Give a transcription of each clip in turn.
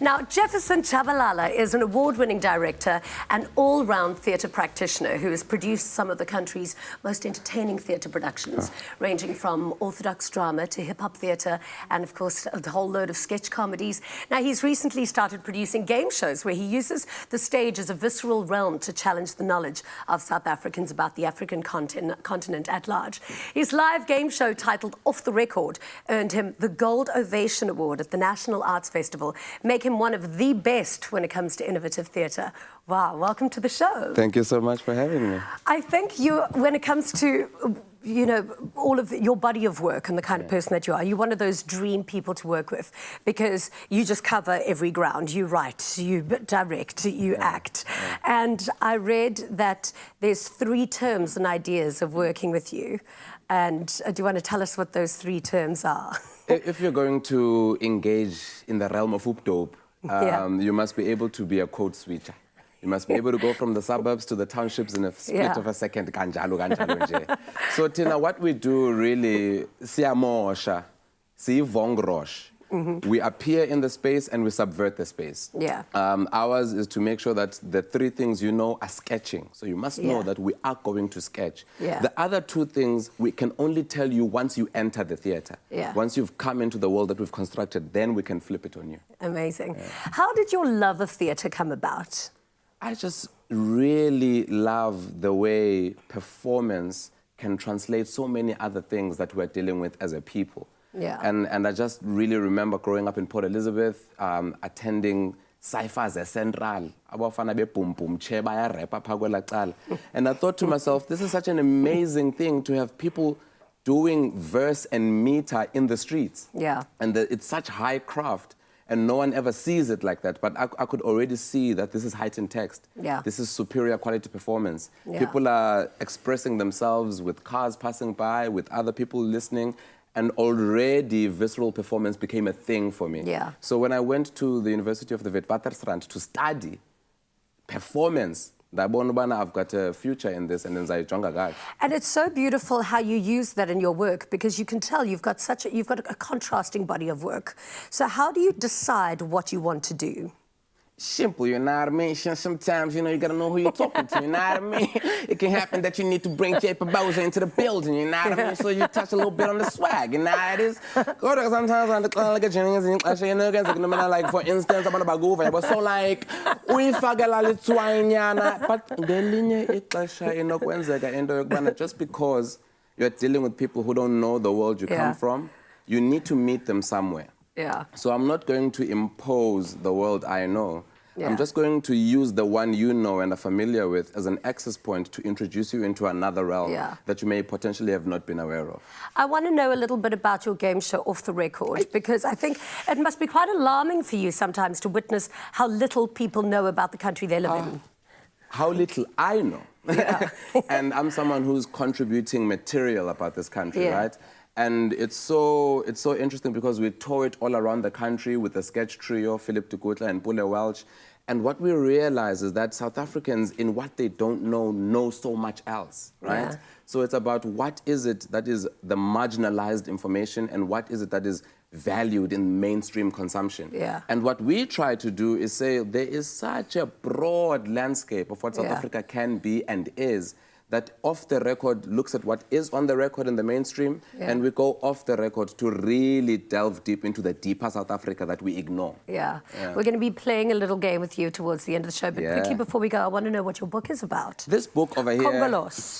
Now, Jefferson Tshabalala is an award-winning director and all-round theatre practitioner who has produced some of the country's most entertaining theatre productions, ranging from Orthodox Drama to hip-hop theatre and, of course, a whole load of sketch comedies. Now, he's recently started producing game shows where he uses the stage as a visceral realm to challenge the knowledge of South Africans about the African continent at large. His live game show titled Off the Record earned him the Gold Ovation Award at the National Arts Festival, make him one of the best when it comes to innovative theatre. Wow, welcome to the show. Thank you so much for having me. I think when it comes to, you know, all of your body of work and the kind of person that you are, you're one of those dream people to work with because you just cover every ground. You write, you direct, you act. And I read that there's 3 terms and ideas of working with you. And do you want to tell us what those 3 terms are? If you're going to engage in the realm of hoop-dope, you must be able to be a code switcher. You must be able to go from the suburbs to the townships in a split of a second. So, Tina, what we do really, siyamosha, siyivongrosh. We appear in the space and we subvert the space. Ours is to make sure that the 3 things you know are sketching. So you must know that we are going to sketch. The other 2 things we can only tell you once you enter the theatre. Once you've come into the world that we've constructed, then we can flip it on you. Amazing. How did your love of theatre come about? I just really love the way performance can translate so many other things that we're dealing with as a people. And I just really remember growing up in Port Elizabeth, attending Cyphers at Central. And I thought to myself, this is such an amazing thing to have people doing verse and meter in the streets. And it's such high craft. And no one ever sees it like that. But I could already see that this is heightened text. This is superior quality performance. People are expressing themselves with cars passing by, with other people listening. And already visceral performance became a thing for me. So when I went to the University of the Witwatersrand to study performance, I've got a future in this, and and it's so beautiful how you use that in your work, because you can tell you've got a contrasting body of work. So how do you decide what you want to do? Simple, you know what I mean? Sometimes, you know, you gotta know who you're talking to, you know what I mean? It can happen that you need to bring J.P. Bowser into the building, you know what I mean? So you touch a little bit on the swag, you know how it is? Sometimes I look like a like, for instance, I'm about to go over, but so like, we forget a little but just because you're dealing with people who don't know the world you come from, you need to meet them somewhere. So I'm not going to impose the world I know. I'm just going to use the one you know and are familiar with as an access point to introduce you into another realm that you may potentially have not been aware of. I want to know a little bit about your game show, Off the Record, because I think it must be quite alarming for you sometimes to witness how little people know about the country they live in. How little I know. And I'm someone who's contributing material about this country, right? And it's so interesting because we tour it all around the country with the sketch trio, Philip Tukutla and Pule Welch. And what we realize is that South Africans, in what they don't know so much else, right? So it's about what is it that is the marginalized information and what is it that is valued in mainstream consumption. And what we try to do is say there is such a broad landscape of what South Africa can be and is, that Off the Record looks at what is on the record in the mainstream, and we go off the record to really delve deep into the deeper South Africa that we ignore. We're going to be playing a little game with you towards the end of the show, but quickly before we go, I want to know what your book is about. This book over here, Congolose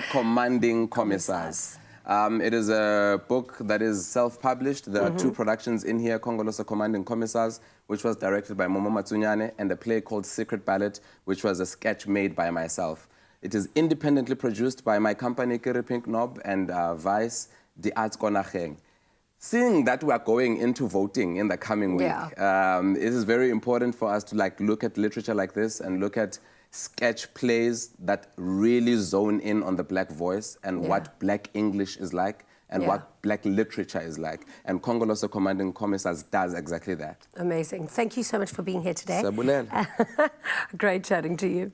Commanding Commissars. It is a book that is self-published. There are 2 productions in here, Congolose Commanding Commissars, which was directed by Momo Matsunyane, and a play called Secret Ballot, which was a sketch made by myself. It is independently produced by my company, Kiri Pink Nob, and Vice, the Arts Konacheng. Seeing that we are going into voting in the coming week, it is very important for us to look at literature like this and look at sketch plays that really zone in on the Black voice and what Black English is like and what Black literature is like. And Congolose Commanding Commissars does exactly that. Amazing. Thank you so much for being here today. Great chatting to you.